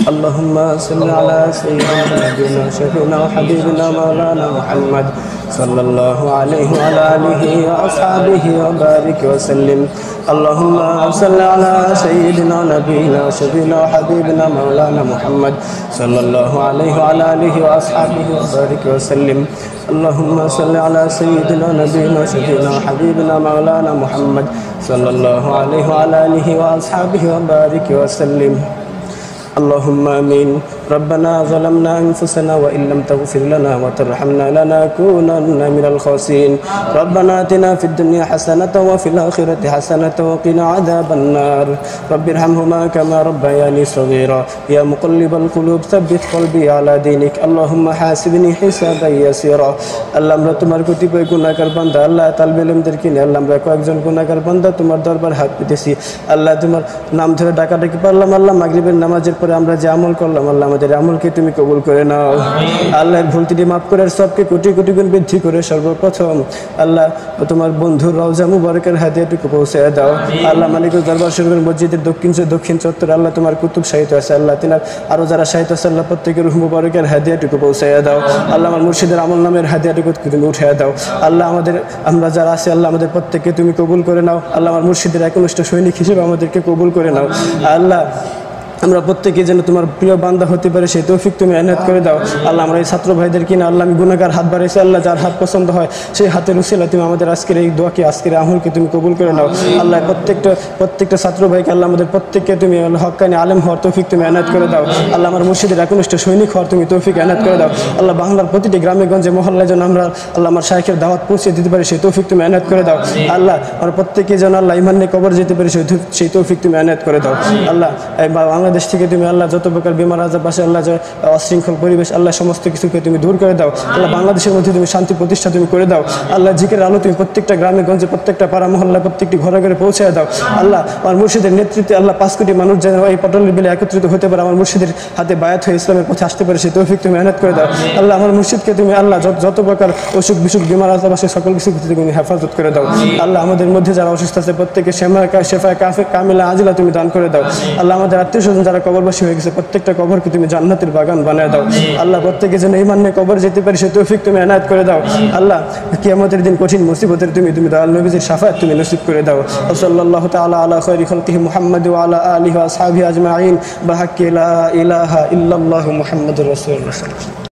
اللهم صل على سيدنا نبينا شفينا وحبيبنا مولانا محمد صلى الله عليه وعلى آله وأصحابه وبارك وسلم. اللهم صل على سيدنا نبينا شفينا وحبيبنا مولانا محمد صلى الله عليه وعلى آله وأصحابه وبارك وسلم. اللهم صل على سيدنا نبينا شفينا وحبيبنا مولانا محمد صلى الله عليه وعلى آله وأصحابه وبارك وسلم. اللهم آمين. ربنا ظلمنا أنفسنا وإن لم تغفر لنا وترحمنا لنكونن من الخاسرين. ربنا آتنا في الدنيا حسنة وفي الآخرة حسنة وقنا عذاب النار. رب ارحمهما كما ربياني صغيرا. يا مقلب القلوب ثبت قلبي على دينك. اللهم حاسبني حسابا يسيرا. আল্লাহ আমরা তোমার কতিপয় গুনাহগার বান্দা, আল্লাহ তালবে ইলমদেরকে নিয়ে আল্লাহ আমরা কয়েকজন গুনাহগার বান্দা তোমার দরবার হাত পেতেছি। আল্লাহ তোমার নাম ধরে ডাকাডাকি পারলাম। আল্লাহ মাগরিবের নামাজের পরে আমরা যে আমল করলাম আল্লাহ আমাদের আমলকে তুমি কবুল করে নাও। আল্লাহর ভুল ত্রুটি মাফ করে সবকে কোটি কোটি গুণ বৃদ্ধি করে সর্বপ্রথম আল্লাহ তোমার বন্ধুর রওজা মুবারকের হাদিয়াটুকু পৌঁছে দাও। আল্লাহ মালিকুল দরবার শরীফের মসজিদের দক্ষিণ চত্বর আল্লাহ তোমার কুতুব সাহিত্য আছে আল্লাহ তিনার আরো যারা সাহিত্য আছে আল্লাহ প্রত্যেকের রুহ মুবারকের হাদিয়াটুকু পৌঁছে দাও। আল্লাহ আমার মুর্শিদের আমল নামের হাদিয়াটুকু তুমি উঠে দাও। আল্লাহ আমরা যারা আছে আল্লাহ আমাদের প্রত্যেককে তুমি কবুল করে নাও। আল্লাহ আমার মুর্শিদের একনিষ্ঠ সৈনিক হিসেবে আমাদেরকে কবুল করে নাও। আল্লাহ আমরা প্রত্যেকে যেন তোমার প্রিয় বান্দা হতে পারে সেই তৌফিক তুমি এনায়েত করে দাও। আল্লাহ আমরা এই ছাত্র ভাইদের কিনা আল্লাহ আমি গুনাহগার হাত বাড়াইছি আল্লাহ যার হাত পছন্দ হয় সেই হাতের উসিলা তুমি আমাদের আজকের এই দোয়াকে আজকের আমলকে তুমি কবুল করে নাও। আল্লাহ প্রত্যেকটা ছাত্র ভাইকে আল্লাহ আমাদের প্রত্যেককে তুমি হক্কানি আলেম হওয়ার তৌফিক তুমি এনায়েত করে দাও। আল্লাহ আমার মুর্শিদের একনিষ্ঠ সৈনিক হওয়ার তুমি তৌফিক এনায়েত করে দাও। আল্লাহ বাংলার প্রতিটি গ্রামে গঞ্জে মহল্লায় যেন আমরা আল্লাহ আমার শাইখের দাওয়াত পৌঁছে দিতে পারি সেই তৌফিক তুমি এনায়েত করে দাও। আল্লাহ আমরা প্রত্যেকে যেন আল্লাহ ঈমান নিয়ে কবর যেতে পারি সেই তৌফিক তুমি এনায়েত করে দাও। আল্লাহ বাংলাদেশ থেকে তুমি আল্লাহ যত প্রকার বিমার আজাব আসে আল্লাহ অশৃঙ্খল পরিবেশ আল্লাহ সমস্ত কিছুকে তুমি দূর করে দাও। আল্লাহ বাংলাদেশের মধ্যে তুমি শান্তি প্রতিষ্ঠা তুমি করে দাও। আল্লাহ জিকিরের আলো তুমি প্রত্যেকটা গ্রামে গঞ্জে প্রত্যেকটা পাড়া মহল্লায় প্রত্যেকটি ঘরে ঘরে পৌঁছে দাও। আল্লাহ আমার মুর্শিদের নেতৃত্বে আল্লাহ 5 কোটি মানুষ যেন এই পটলের বিলে একত্রিত হতে পারে আমার মুর্শিদের হাতে বায়াত হয়ে ইসলামের পথে আসতে পারে সেই তৌফিক তুমি এনায়েত করে দাও। আল্লাহ আমার মুর্শিদকে তুমি আল্লাহ যত প্রকার অসুখ বিসুখ বিমার আজাব আসে সকল কিছু তুমি হেফাজত করে দাও। আল্লাহ আমাদের মধ্যে যারা অসুস্থ আছে প্রত্যেকে শেফায়ে কামিলা আজিলা তুমি দান করে দাও। আল্লাহ আমাদের আত্মীয় স্বজন যারা কবরবাসী হয়ে গেছে প্রত্যেকটা কবরকে তুমি জান্নাতের বাগান বানিয়ে দাও। আল্লাহ প্রত্যেকে যেন ঈমান নিয়ে কবর যেতে পারে সেই তৌফিক তুমি এনায়েত করে দাও। আল্লাহ কিয়ামতের দিন কঠিন মুসিবতের তুমি দয়াল নবীজির শাফায়াত তুমি নসিব করে দাও। সাল্লাল্লাহু তাআলা আলা খায়রি খালকিহি মুহাম্মদ ওয়া আলা আলিহি ওয়া আসহাবিহি আজমাইন বিহাক্কি লা ইলাহা ইল্লাল্লাহু মুহাম্মাদুর রাসূলুল্লাহ।